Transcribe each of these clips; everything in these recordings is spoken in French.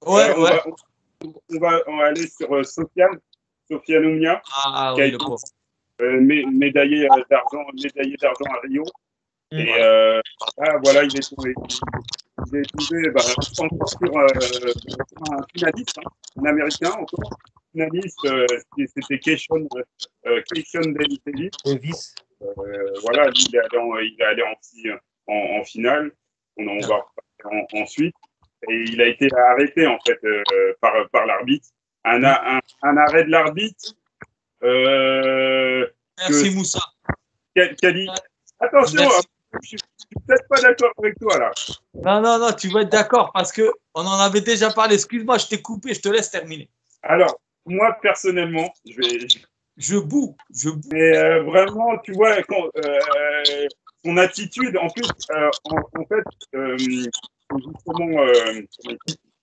Ouais, On ouais. va, on va aller sur Sofiane Oumia, Ah qui a oui, le été pauvre. médaillé d'argent à Rio. Et Voilà. voilà, il est tombé encore sur un finaliste, hein, un Américain encore. Finaliste, c'était Keishon Davis. Davis. Voilà, lui, il est allé en finale. On va repartir ensuite. Et il a été arrêté, en fait, par l'arbitre. Un arrêt de l'arbitre que, Merci Moussa. qui a dit attention, Merci. je suis peut-être pas d'accord avec toi là. Non, non, non, tu vas être d'accord parce que on en avait déjà parlé. Excuse-moi, je t'ai coupé, je te laisse terminer. Alors, moi, personnellement, Je boue, je boue. mais vraiment, tu vois, son attitude, en plus, en fait, justement,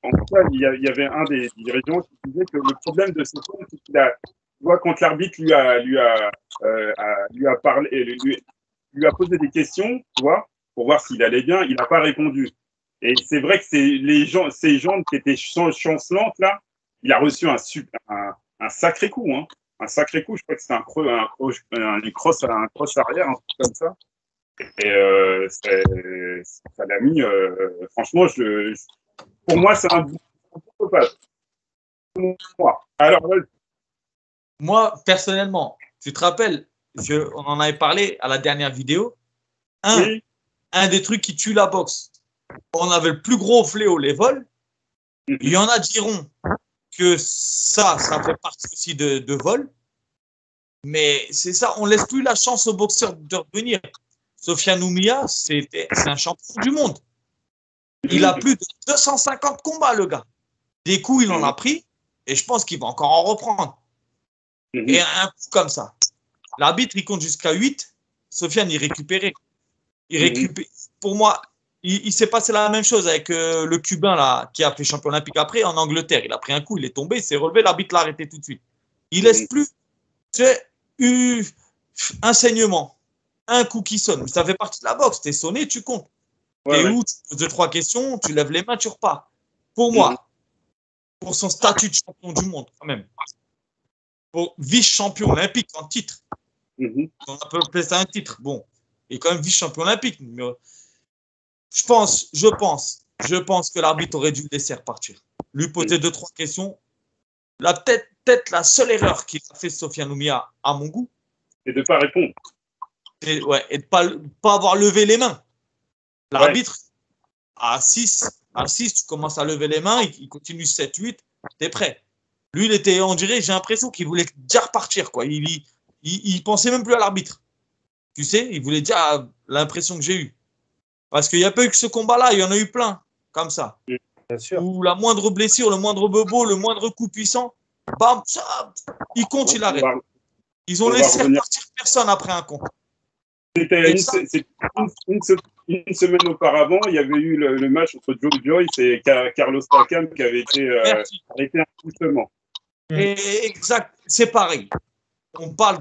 en tout cas, il y avait un des dirigeants qui disait que le problème de ce film, c'est qu'il a, tu vois, quand l'arbitre lui a parlé, lui a posé des questions, tu vois, pour voir s'il allait bien, il n'a pas répondu. Et c'est vrai que ces gens qui étaient chancelantes là, il a reçu un sacré coup, hein. Un sacré coup. Je crois que c'était une crosse arrière, un truc comme ça. Et ça l'a mis. Franchement, pour moi, c'est un psychopathe. Alors, Moi, personnellement, tu te rappelles, on en avait parlé à la dernière vidéo. oui. Un des trucs qui tue la boxe. On avait le plus gros fléau, les vols. Il y en a diront que ça fait partie aussi de vol. Mais c'est ça, on laisse plus la chance aux boxeurs de revenir. Sofiane Oumia, c'est un champion du monde. Il a plus de 250 combats, le gars. Des coups, il en a pris, et je pense qu'il va encore en reprendre. Et un coup comme ça. L'arbitre, il compte jusqu'à 8. Sofiane, il récupérait. Pour moi, il s'est passé la même chose avec le Cubain là, qui a fait champion olympique après en Angleterre. Il a pris un coup, il est tombé, il s'est relevé, l'arbitre l'a arrêté tout de suite. Il laisse plus, tu sais, un saignement, un coup qui sonne. Ça fait partie de la boxe. T'es sonné, tu comptes. T'es où, tu poses 2-3 questions, tu lèves les mains, tu repars. Pour moi, pour son statut de champion du monde, quand même, pour vice-champion olympique en titre, on peut appeler ça un titre. Bon, il est quand même vice-champion olympique. Mais je pense que l'arbitre aurait dû le laisser repartir. Lui poser 2-3 questions. Peut-être la seule erreur qu'il a fait Sofiane Oumia, à mon goût, et de ne pas répondre. Et de ne pas avoir levé les mains. L'arbitre, à 6, tu commences à lever les mains, il continue 7, 8, t'es prêt. Lui, il était, on dirait, j'ai l'impression qu'il voulait déjà repartir, quoi. Il pensait même plus à l'arbitre. Tu sais, il voulait déjà l'impression que j'ai eue. Parce qu'il n'y a pas eu que ce combat-là, il y en a eu plein, comme ça. Bien sûr. Où la moindre blessure, le moindre bobo, le moindre coup puissant, bam, il compte, il arrête. Ils ont laissé repartir personne après un compte. C'était une semaine auparavant, il y avait eu le match entre Joe Joyce et Carlos Takam qui avait été arrêté injustement. Exact, c'est pareil. On parle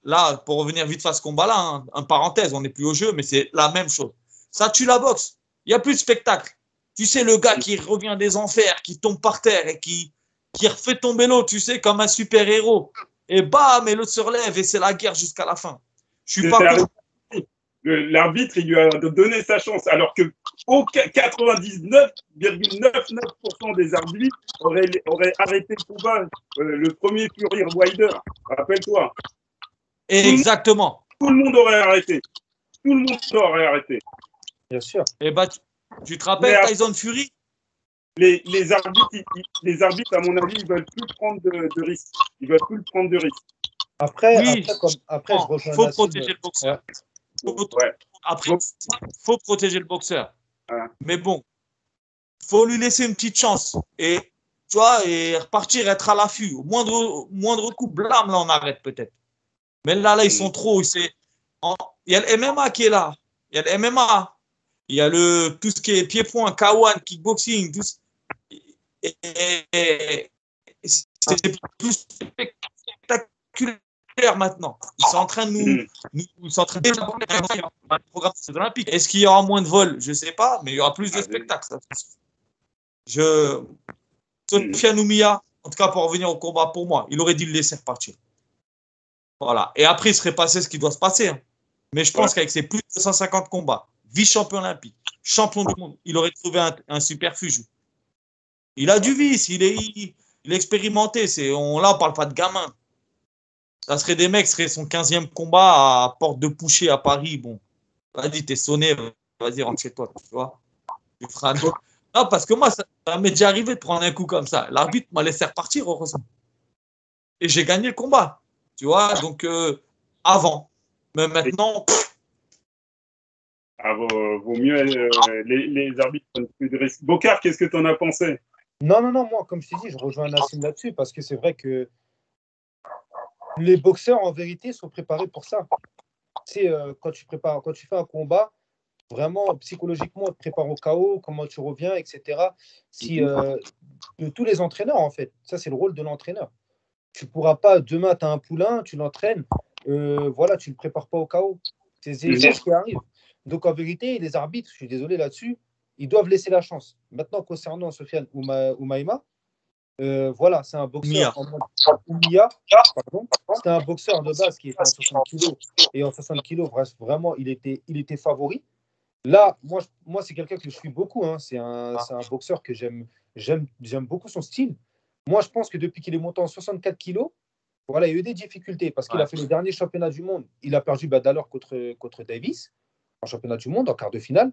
là, pour revenir vite face à ce combat-là, hein, en parenthèse, on n'est plus au jeu, mais c'est la même chose. Ça tue la boxe. Il n'y a plus de spectacle. Tu sais, le gars qui revient des enfers, qui tombe par terre et qui refait tomber l'autre, tu sais, comme un super-héros. Et bam, et l'autre se relève et c'est la guerre jusqu'à la fin. Je suis pas contre. L'arbitre, il lui a donné sa chance, alors que 99,99% des arbitres auraient arrêté le combat. Le premier Fury Wilder, rappelle-toi. Exactement. Tout le monde aurait arrêté. Tout le monde aurait arrêté. Bien sûr. Et bah, tu te rappelles Tyson Fury? Les arbitres, à mon avis, ils veulent plus prendre de risques. Ils veulent plus prendre de risques. Après, je rejoins. Faut protéger le boxeur. Après, faut protéger le boxeur. Mais bon, faut lui laisser une petite chance. Et tu vois, et repartir, être à l'affût. Au moindre coup, blâme, là, on arrête peut-être. Mais là, ils sont trop. Il y a le MMA qui est là. Il y a le MMA. Il y a tout ce qui est pied-point, K1, kickboxing, tout ce... Et c'est plus spectaculaire maintenant. Ils sont en train de nous s'entraîner dans le programme olympique. Est-ce qu'il y aura moins de vols? Je ne sais pas, mais il y aura plus de spectacles. Sofiane Oumiya, en tout cas pour revenir au combat pour moi, il aurait dû le laisser repartir. Voilà. Et après, il serait passé ce qui doit se passer. Hein. Mais je pense qu'avec ses plus de 250 combats, vice-champion olympique, champion du monde, il aurait trouvé un superfuge. Il a du vice, il est expérimenté. Là, on ne parle pas de gamin. Ça serait des mecs, ce serait son 15e combat à Porte de Pouchet à Paris. Bon, vas-y, t'es sonné, vas-y, rentre chez toi, tu vois. Tu feras... Non, parce que moi, ça m'est déjà arrivé de prendre un coup comme ça. L'arbitre m'a laissé repartir, heureusement. Et j'ai gagné le combat, tu vois. Donc, avant. Mais maintenant... vaut mieux les arbitres prennent plus de risques. Bocard, qu'est-ce que tu en as pensé? Non, moi, comme je t'ai dit, je rejoins Nassim là-dessus parce que c'est vrai que les boxeurs, en vérité, sont préparés pour ça. Tu sais, quand tu fais un combat, vraiment, psychologiquement, on te prépare au chaos, comment tu reviens, etc. De tous les entraîneurs, en fait. Ça, c'est le rôle de l'entraîneur. Tu ne pourras pas, demain, tu as un poulain, tu l'entraînes, voilà, tu ne le prépares pas au chaos. C'est des choses qui arrivent. Donc, en vérité, les arbitres, je suis désolé là-dessus, ils doivent laisser la chance. Maintenant, concernant Sofiane Oumaima, voilà, c'est un boxeur en mode Oumiya, pardon. C'était un boxeur de base qui était en 60 kg. Et en 60 kg, vraiment, il était favori. Là, moi c'est quelqu'un que je suis beaucoup. Hein. C'est un boxeur que j'aime beaucoup son style. Moi, je pense que depuis qu'il est monté en 64 kilos, voilà, il y a eu des difficultés parce qu'il a fait le dernier championnat du monde. Il a perdu d'alors contre Davis en championnat du monde, en quart de finale.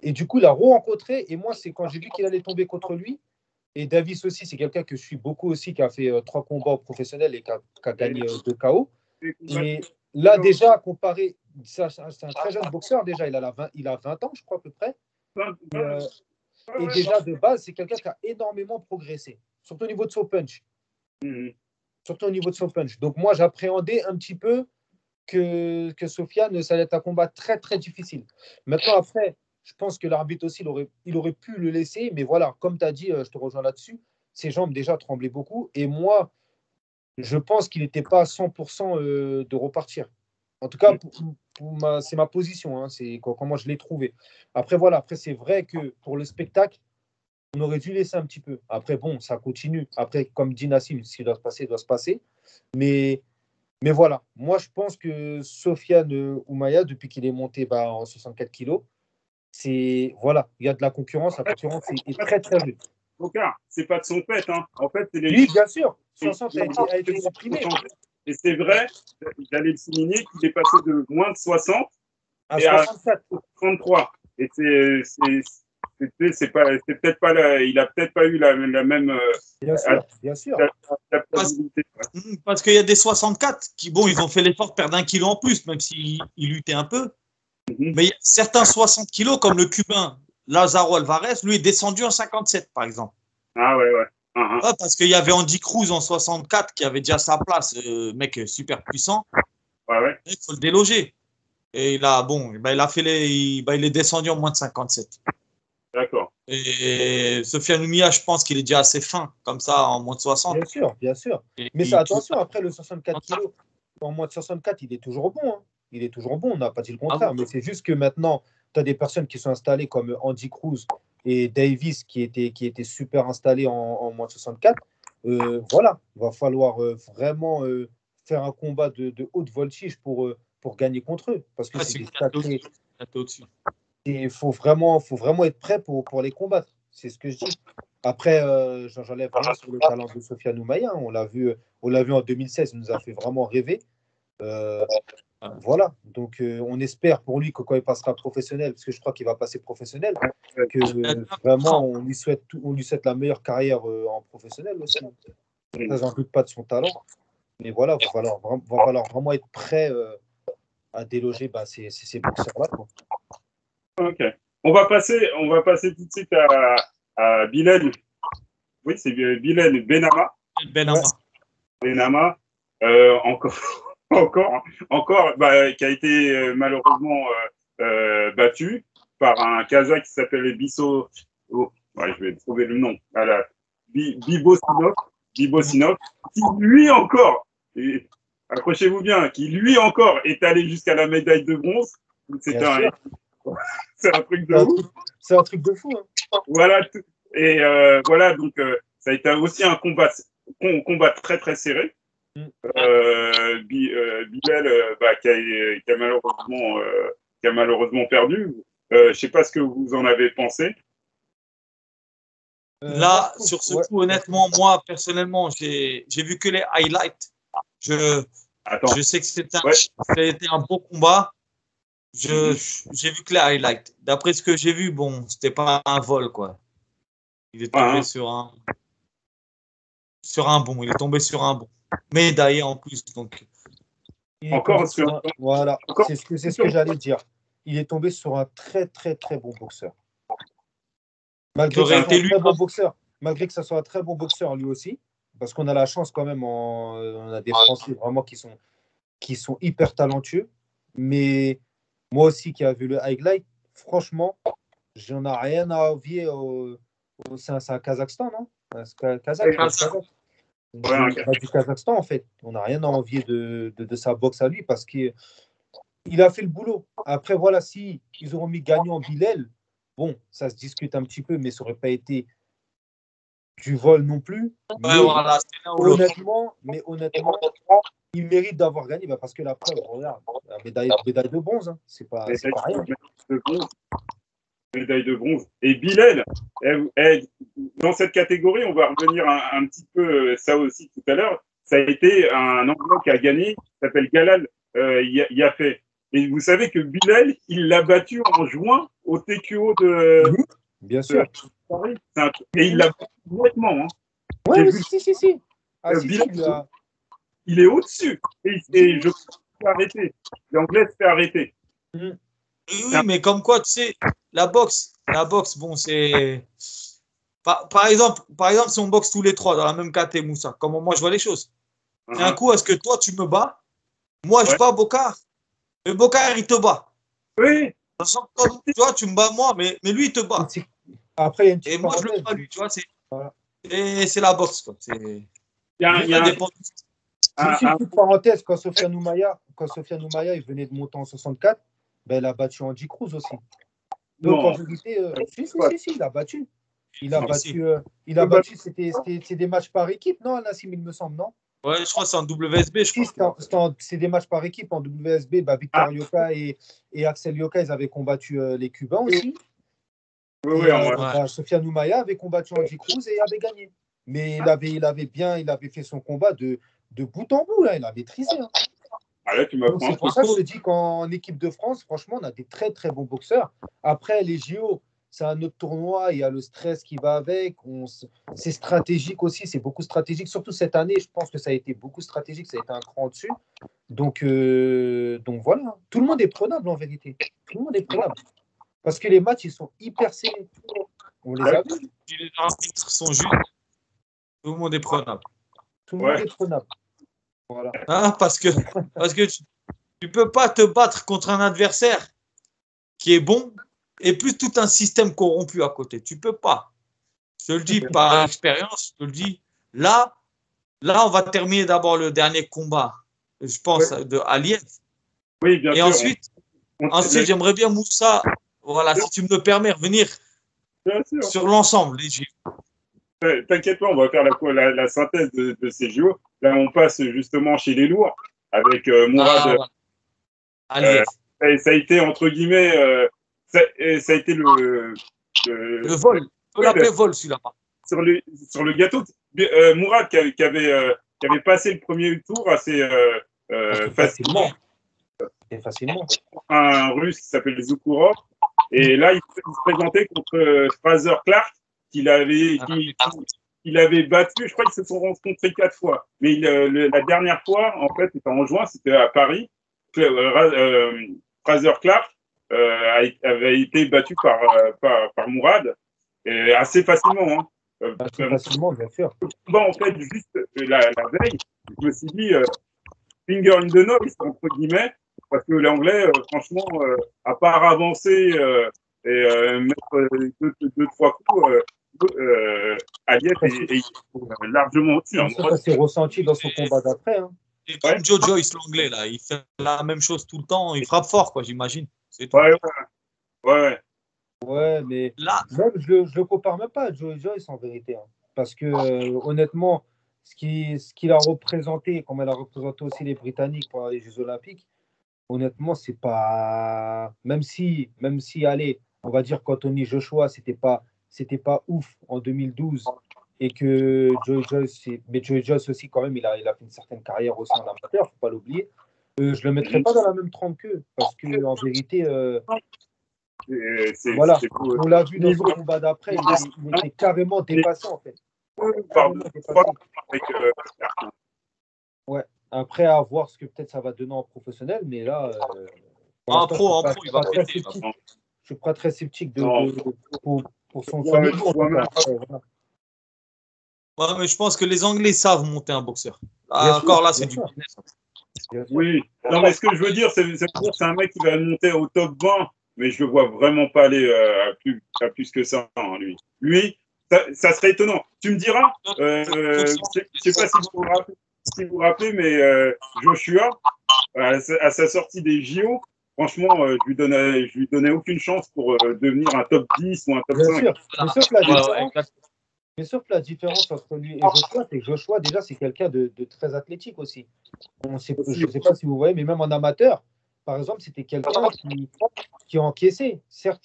Et du coup, il a re-rencontré. Et moi, c'est quand j'ai vu qu'il allait tomber contre lui. Et Davis aussi, c'est quelqu'un que je suis beaucoup aussi, qui a fait 3 combats professionnels et qui a gagné 2 KO. Et là, déjà, comparé, c'est un très jeune boxeur, déjà, il a 20 ans, je crois, à peu près. Et déjà, de base, c'est quelqu'un qui a énormément progressé, surtout au niveau de son punch. Surtout au niveau de son punch. Donc, moi, j'appréhendais un petit peu que Sofiane, ça allait être un combat très, très difficile. Maintenant, après, je pense que l'arbitre aussi, il aurait pu le laisser. Mais voilà, comme tu as dit, je te rejoins là-dessus, ses jambes déjà tremblaient beaucoup. Et moi, je pense qu'il n'était pas à 100% de repartir. En tout cas, c'est ma position. Hein, c'est comment je l'ai trouvé. Après, voilà. Après, c'est vrai que pour le spectacle, on aurait dû laisser un petit peu. Après, bon, ça continue. Après, comme dit Nassim, ce qui doit se passer, doit se passer. Mais voilà. Moi, je pense que Sofiane Oumaïa, depuis qu'il est monté en 64 kilos, voilà, il y a de la concurrence. La concurrence est très, très rude. C'est pas de son fait. Hein. En fait, c'est les... Oui, bien sûr. Son centre a été supprimé. Et c'est vrai, j'allais le souligner, qu'il est passé de moins de 60 à 64. 33. Et c'est peut-être pas il a peut-être pas eu la même bien sûr. Parce qu'il y a des 64 qui, bon, ils ont fait l'effort de perdre 1 kilo en plus, même s'ils luttaient un peu. Mais il y a certains 60 kilos, comme le Cubain Lázaro Alvarez, lui est descendu en 57, par exemple. Ah ouais. Ouais, parce qu'il y avait Andy Cruz en 64 qui avait déjà sa place, mec super puissant. Ouais. Il faut le déloger. Et il est descendu en moins de 57. D'accord. Et Sofiane Oumiya, je pense qu'il est déjà assez fin, comme ça, en moins de 60. Bien sûr. Mais ça, attention, après le 64 kilos, en moins de 64, il est toujours bon. Hein. Il est toujours bon, on n'a pas dit le contraire. Mais c'est juste que maintenant, tu as des personnes qui sont installées comme Andy Cruz et Davis qui étaient super installés en moins de 64. Voilà, il va falloir vraiment faire un combat de haute voltige pour gagner contre eux. Parce que c'est des sacrés. Il faut vraiment être prêt pour les combattre. C'est ce que je dis. Après, j'enlève rien sur le talent de Sofiane Oumaïa. On l'a vu en 2016, il nous a fait vraiment rêver. Voilà. Donc, on espère pour lui que quand il passera professionnel, parce que je crois qu'il va passer professionnel, que vraiment, on lui souhaite la meilleure carrière en professionnel aussi. Ça, j'en doute pas de son talent. Mais voilà, il va falloir vraiment être prêt à déloger ces boxeurs-là. Ok. On va passer tout de suite à Bilal. Oui, c'est Bilal Benama. Benama. Encore, qui a été malheureusement battu par un Kazakh qui s'appelle Bisso. Oh, ouais, je vais trouver le nom. Voilà. Bibosinov, qui lui encore, accrochez-vous bien, qui lui encore est allé jusqu'à la médaille de bronze. C'est un truc de fou. C'est un truc de fou. Hein. Voilà, Et voilà, donc ça a été aussi un combat très très serré. Bilal, qui a malheureusement perdu. Je sais pas ce que vous en avez pensé. Là, sur ce coup, honnêtement, moi, personnellement, j'ai vu que les highlights. Je sais que c'était un beau combat. J'ai vu que les highlights. D'après ce que j'ai vu, bon, c'était pas un vol, quoi. Il est tombé sur un bon. Il est tombé sur un bon. Médaillé en plus, donc. Voilà, c'est ce que j'allais dire. Il est tombé sur un très, très, très bon boxeur. Malgré que ça soit un très bon boxeur lui aussi, parce qu'on a la chance quand même, on a des Français vraiment qui sont hyper talentueux. Mais moi aussi qui a vu le highlight, franchement, j'en ai rien à envier c'est un Kazakhstan, non? Du Kazakhstan, en fait. On n'a rien à envier de sa boxe à lui parce qu'il a fait le boulot. Après, voilà, si ils auront mis gagnant Bilal, bon, ça se discute un petit peu, mais ça n'aurait pas été du vol non plus. Honnêtement, il mérite d'avoir gagné parce que la preuve, regarde, la médaille de bronze, hein, c'est pas rien. Médaille de bronze. Et Bilal, dans cette catégorie, on va revenir un petit peu ça aussi tout à l'heure. Ça a été un Anglais qui a gagné, qui s'appelle Galal Yafé. Et vous savez que Bilal, il l'a battu en juin au TQO de. Bien sûr. Et il l'a battu nettement. Hein. Oui, si. Bilal, il est au-dessus. Et je peux arrêter. L'Anglais se fait arrêter. Oui, mais comme quoi, tu sais, la boxe, bon, c'est. Par exemple, si on boxe tous les trois dans la même catégorie, Moussa, comment moi je vois les choses. Et un coup, est-ce que toi tu me bats? Moi, je bats Bokar. Et Bokar, il te bat. Oui. Toi, tu me bats moi, mais lui, il te bat. Après, il y a une petite et moi, je le bats lui, tu vois. C'est la boxe, quoi. Il y a une petite parenthèse, quand Sofiane Oumaya il venait de monter en 64, ben, il a battu Andy Cruz aussi. Donc en vérité, si, il a battu. Il a battu, c'était des matchs par équipe, non, Nassim, il me semble, non? Ouais, je crois que c'est en WSB, je crois. C'est des matchs par équipe en WSB. Victor Yoka et Axel Yoka, ils avaient combattu les Cubains aussi. Sofiane Oumaya avait combattu Andy Cruz et avait gagné. Mais il avait fait son combat de bout en bout, là. Il a maîtrisé. Hein. C'est pour ça que je te dis qu'en équipe de France, franchement, on a des très très bons boxeurs. Après, les JO, c'est un autre tournoi, il y a le stress qui va avec. C'est stratégique aussi, c'est beaucoup stratégique. Surtout cette année, je pense que ça a été beaucoup stratégique, ça a été un cran dessus. Donc voilà, tout le monde est prenable en vérité. Tout le monde est prenable. Parce que les matchs, ils sont hyper serrés. On les a vus. Les arbitres sont justes. Tout le monde est prenable. Tout le monde est prenable. Voilà. Hein, parce que tu peux pas te battre contre un adversaire qui est bon et plus tout un système corrompu à côté. Tu peux pas. Je te le dis par expérience, je te le dis. Là, on va terminer d'abord le dernier combat, je pense, de Aliyev. Oui, bien sûr. Et ensuite, j'aimerais bien, Moussa, voilà, si tu me le permets, revenir sur l'ensemble des JO. T'inquiète pas, on va faire la synthèse de ces JO. Là, on passe justement chez les lourds avec Mourad. Aliyev. Ça a été, entre guillemets, ça a été le vol. On peut l'appeler vol, celui-là. Sur le gâteau, Mourad qui avait passé le premier tour assez facilement. Facilement. Un russe qui s'appelle Zoukourov. Et là, il se présentait contre Fraser Clark, qu'il avait battu. Je crois qu'ils se sont rencontrés 4 fois. Mais la dernière fois, en fait, c'était en juin, c'était à Paris. Fraser Clark avait été battu par Mourad assez facilement. Hein. Assez facilement, bien sûr. Bon, en fait, juste la veille, je me suis dit finger in the nose, entre guillemets, parce que l'anglais, franchement, à part avancer et mettre 2-3 coups, Aliyev est largement au-dessus. Ça s'est ressenti dans son combat d'après. Hein. Et comme Joe Joyce, l'anglais, là, il fait la même chose tout le temps. Il frappe fort, quoi, j'imagine. Ouais. Ouais, mais Là, même, je le compare même pas à Joe Joyce en vérité, hein. Parce que honnêtement, ce qu'il a représenté, comme elle a représenté aussi les Britanniques pendant les Jeux Olympiques, honnêtement, c'est pas. Même si, allez, on va dire qu'Anthony Joshua, c'était pas ouf en 2012 et que Joe Joyce, mais Joe Joyce aussi, quand même, il a fait une certaine carrière aussi en amateur, faut pas l'oublier. Je le mettrais pas dans la même trempe qu'eux parce que en vérité, voilà, on l'a vu dans son niveau combat d'après, il était carrément dépassé en fait. par Carrément trois dépassé. avec Ouais. Après, à voir ce que peut-être ça va donner en professionnel, mais là, pour en l'instant, je pro, suis en pas, pro, il va péter. je suis pas très sceptique non, pour son niveau en vois tout même cas. pas. Voilà. Ouais, mais je pense que les Anglais savent monter un boxeur. Bien Ah, sûr, encore là, c'est bien du sûr, business. bien sûr. Oui, non, mais ce que je veux dire, c'est un mec qui va monter au top 20, mais je le vois vraiment pas aller à plus que ça, hein, lui. Lui, ça serait étonnant. Tu me diras, je sais pas si vous vous rappelez, mais Joshua, à sa sortie des JO, franchement, je lui donnais aucune chance pour devenir un top 10 ou un top Bien 5. sûr. Mais sauf que la Ouais, ouais, différence, exact. mais sauf que la différence entre lui et Joshua, c'est que Joshua, déjà, c'est quelqu'un de très athlétique aussi. Je ne sais pas si vous voyez, mais même en amateur, par exemple, c'était quelqu'un qui encaissait. Certes,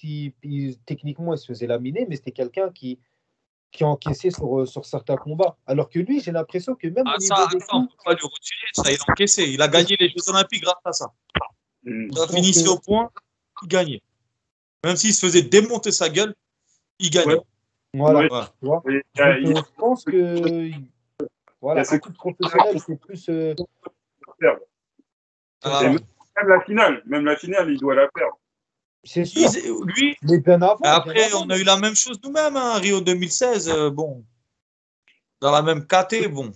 techniquement, il se faisait laminer, mais c'était quelqu'un qui encaissait sur certains combats. Alors que lui, j'ai l'impression que même Ah, au ça, niveau des attends, coups, faut pas lui retirer. Ça, il a encaissé. Il a gagné les Jeux Olympiques grâce à ça. Mm. Il a donc, fini au point, il gagnait. Même s'il se faisait démonter sa gueule, il Ouais, gagnait. voilà. ouais. Ouais. Tu vois. Et Donc, il je pense que y a voilà, ce un coup de professionnel, c'est plus. perdre. C'est Et Ah, ça. ouais. même la finale, il doit la perdre. C'est sûr. Lui, Mais bien après, avant on a eu même. la même chose nous-mêmes, hein, Rio 2016. Bon, dans la même KT, bon,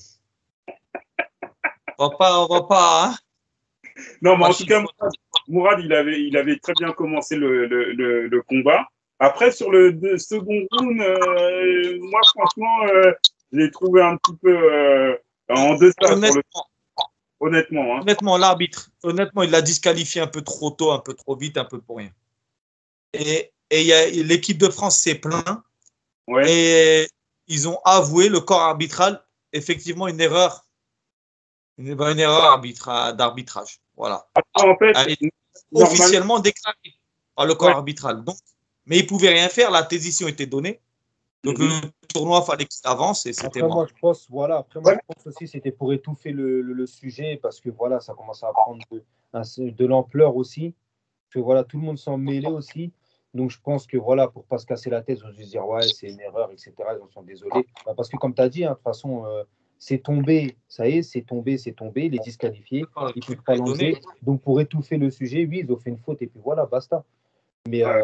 on va pas, hein, Non, mais pas en tout cas, chipoter. Mourad, il avait très bien commencé le combat. Après, sur le second round, moi, franchement, je l'ai trouvé un petit peu en deçà sur le. Honnêtement, Honnêtement, hein. honnêtement, il l'a disqualifié un peu trop tôt, un peu trop vite, un peu pour rien. Et l'équipe de France s'est plaint Ouais. et ils ont avoué, le corps arbitral, effectivement, une erreur d'arbitrage. Voilà. En fait, Elle est normalement, officiellement déclarée par le corps ouais. arbitral. Donc, mais ils ne pouvaient rien faire, la décision était donnée. Donc le tournoi, il fallait qu'il avance et c'était Après, moi, mort. je pense, voilà, après, moi, Ouais. je pense aussi que c'était pour étouffer le sujet parce que voilà, ça commence à prendre de l'ampleur aussi. Que voilà, tout le monde s'en mêlait aussi. Donc, je pense que voilà, pour pas se casser la tête, ils ont dû se dire, ouais, c'est une erreur, etc. Ils en sont désolés. Bah, parce que, comme tu as dit, hein, de toute façon, c'est tombé, ça y est, c'est tombé, il est disqualifié, Le ils ne peuvent a pas été donné. l'enlever. Donc, pour étouffer le sujet, oui, ils ont fait une faute et puis voilà, basta. Mais Ouais.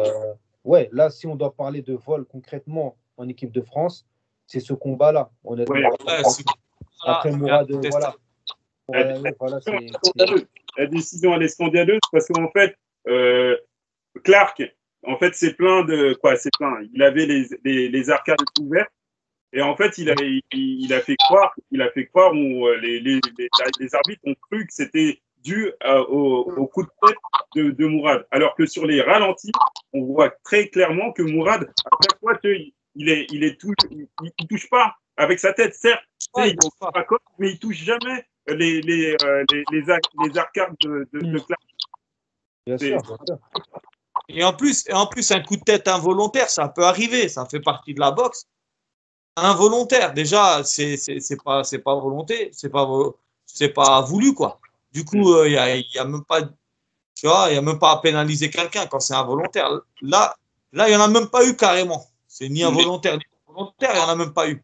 ouais, là, si on doit parler de vol concrètement en équipe de France, c'est ce combat-là, Ouais. honnêtement. Ouais, Après, c'est Mourad, voilà. incontestable. Voilà, La décision, elle est scandaleuse parce qu'en fait, Clark, en fait, c'est plein de quoi? C'est plein. Il avait les arcades ouvertes et en fait, il a fait croire, les arbitres ont cru que c'était dû au coup de tête de Mourad. Alors que sur les ralentis, on voit très clairement que Mourad, à chaque fois, il touche pas avec sa tête, certes, Ouais, il touche pas, mais il touche jamais les arcades de Clark. bien C'est sûr, bien sûr. et en plus, un coup de tête involontaire, ça peut arriver. Ça fait partie de la boxe. Involontaire, déjà, c'est pas volonté, c'est pas voulu, quoi. Du coup, y a même pas, tu vois, il y a même pas à pénaliser quelqu'un quand c'est involontaire. Là, il y en a même pas eu carrément. C'est ni involontaire ni volontaire, il y en a même pas eu.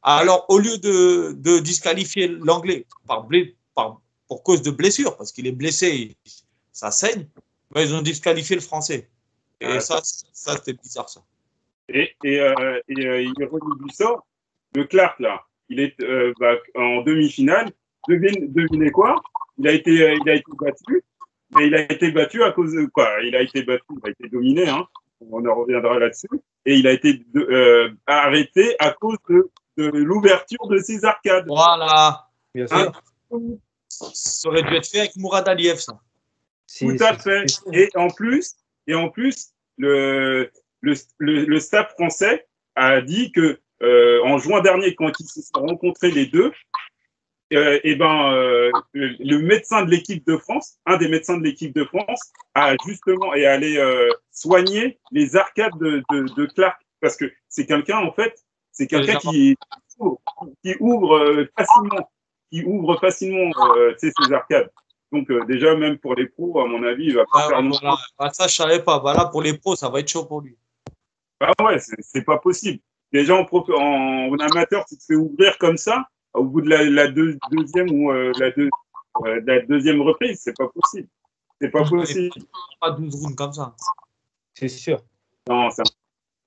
Alors, au lieu de disqualifier l'anglais pour cause de blessure, parce qu'il est blessé, ça saigne, ben, ils ont disqualifié le français. Et ça c'était bizarre, ça. Ironie du sort, le Clark, là, il est en demi-finale. Devinez quoi? Il a été battu, mais il a été battu à cause de quoi? Il a été battu, il a été dominé, hein. On en reviendra là-dessus. Et il a été arrêté à cause de l'ouverture de ses arcades. Voilà. Bien Hein? sûr. Ça aurait dû être fait avec Mourad Aliev, ça. Tout à fait. Et en plus, le, le staff français a dit que en juin dernier, quand ils se sont rencontrés les deux, le médecin de l'équipe de France, un des médecins de l'équipe de France, a justement est allé soigner les arcades de Clark, parce que c'est quelqu'un en fait, c'est quelqu'un qui ouvre facilement ses arcades. Donc déjà même pour les pros, à mon avis, il va pas faire voilà. Ça je savais pas. Voilà, pour les pros, ça va être chaud pour lui. Ah ouais, c'est pas possible. Déjà en amateur, tu te fais ouvrir comme ça. Au bout de la deuxième ou la deuxième reprise, c'est pas possible. C'est pas possible. Pas 12 rounds comme ça. C'est sûr. Non, c'est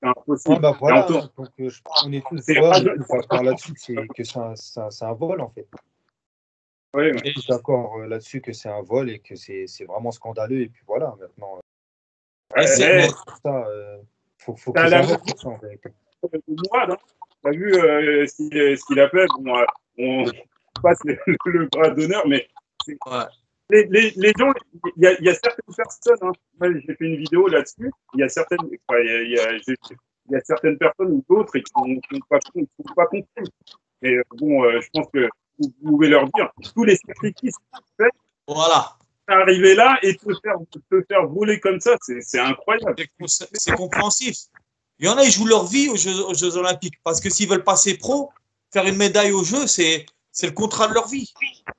impossible. Ah bah voilà, donc on est tous d'accord là-dessus que c'est un vol en fait. Oui, on est tous d'accord là-dessus que c'est un vol et que c'est vraiment scandaleux. Et puis voilà, maintenant. Faut que ça arrête ça en vérité. Mourad, hein. T'as vu ce qu'il appelle, on passe le bras d'honneur, mais les gens, il y a certaines personnes, hein, j'ai fait une vidéo là-dessus, il y a certaines personnes ou d'autres qui n'ont pas compris. Mais bon, je pense que vous pouvez leur dire, tous les sacrifices faits, voilà. Arriver là et te faire voler comme ça, c'est incroyable. C'est compréhensif. Il y en a, ils jouent leur vie aux Jeux Olympiques parce que s'ils veulent passer pro, faire une médaille aux Jeux, c'est le contrat de leur vie.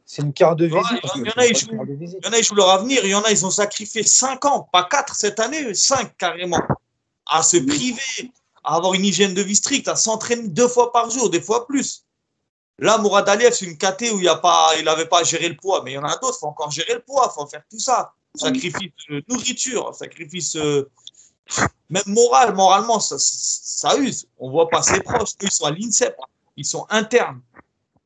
C'est une carte de visite. Il y en a, ils jouent leur avenir. Il y en a, ils ont sacrifié 5 ans, pas 4 cette année, 5 carrément, à se priver, à avoir une hygiène de vie stricte, à s'entraîner 2 fois par jour, des fois plus. Là, Mourad Aliev, c'est une KT où il n'avait pas à gérer le poids, mais il y en a d'autres, il faut encore gérer le poids, il faut faire tout ça. Sacrifice de nourriture, sacrifice même moralement, ça use. On voit pas ses proches, eux, ils sont à l'INSEP, ils sont internes.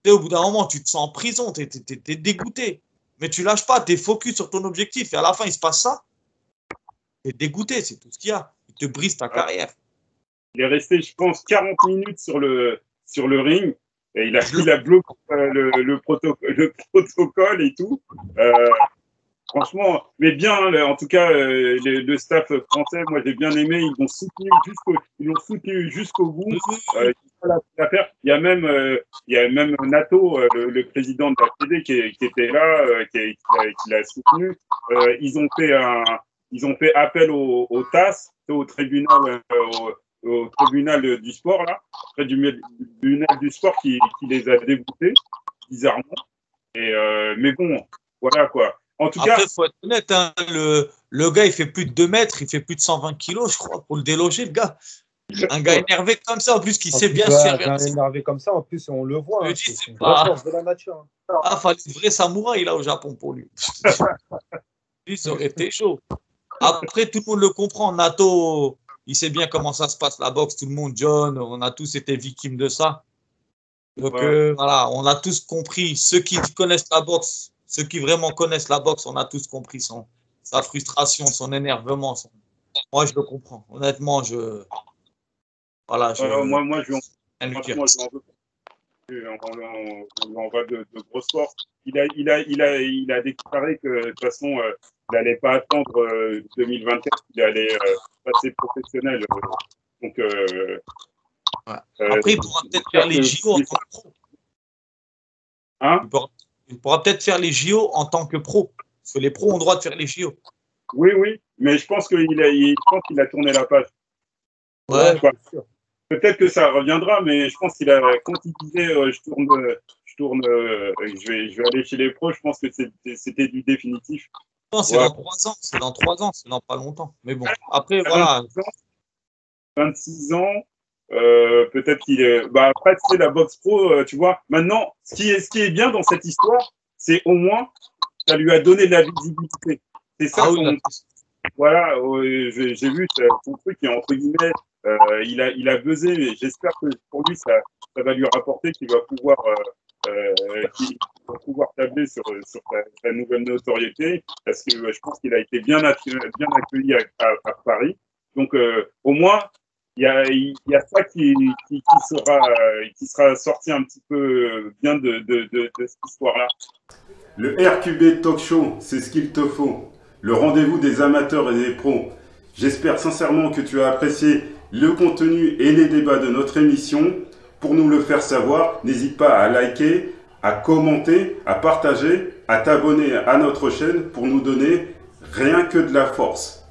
Et au bout d'un moment, tu te sens en prison, tu es dégoûté. Mais tu lâches pas, tu es focus sur ton objectif. Et à la fin, il se passe ça. Tu es dégoûté, c'est tout ce qu'il y a. Il te brise ta carrière. Il est resté, je pense, 40 minutes sur le ring. Et il a bloqué le protocole et tout. Franchement, mais bien, en tout cas, le staff français, moi j'ai bien aimé, ils l'ont soutenu jusqu'au bout. Il y a même Nato, le président de la Fédé qui était là, qui l'a soutenu. Ils ont fait appel au TAS, au tribunal du sport là, tribunal du sport qui les a déboutés bizarrement. Mais bon, voilà quoi. En tout cas, il faut être honnête, hein, le gars, il fait plus de 2 mètres, il fait plus de 120 kilos, je crois, pour le déloger, le gars. Un gars énervé comme ça, en plus, qui sait bien se servir. Un gars énervé comme ça, en plus, on le voit. C'est une vraie force de la nature. Ah, fallait un vrai samouraï, là, au Japon, pour lui. Lui, ça aurait été chaud. Après, tout le monde le comprend. Nato, il sait bien comment ça se passe, la boxe. Tout le monde, John, on a tous été victimes de ça. Donc, voilà, on a tous compris. Ceux qui connaissent la boxe, ceux qui vraiment connaissent la boxe, on a tous compris sa frustration, son énervement. Moi, je le comprends. Honnêtement, voilà, moi, je lui en va de grosse force. Il a déclaré que de toute façon, il n'allait pas attendre 2024, il allait passer professionnel. Donc, après, il pourra peut-être faire les JO en tant que pro. Hein? Il pourra peut-être faire les JO en tant que pro. Parce que les pros ont le droit de faire les JO. Oui, mais je pense qu'il a tourné la page. Ouais. Peut-être que ça reviendra, mais je pense qu'il a, quand il disait je vais aller chez les pros, je pense que c'était du définitif. Non, c'est dans 3 ans, c'est dans pas longtemps. Mais bon, après, voilà. 26 ans, peut-être qu'il est. Après, tu sais, la boxe pro, tu vois, maintenant, ce qui est bien dans cette histoire, c'est au moins, ça lui a donné de la visibilité. C'est ça. Voilà, j'ai vu son truc qui est entre guillemets, il a buzzé, mais j'espère que pour lui, ça va lui rapporter qu'il va pouvoir tabler sur sa nouvelle notoriété, parce que je pense qu'il a été bien accueilli à Paris. Donc, au moins, il y a ça qui sera sorti un petit peu bien de cette histoire-là. Le RQB Talk Show, c'est ce qu'il te faut. Le rendez-vous des amateurs et des pros. J'espère sincèrement que tu as apprécié le contenu et les débats de notre émission. Pour nous le faire savoir, n'hésite pas à liker, à commenter, à partager, à t'abonner à notre chaîne pour nous donner rien que de la force.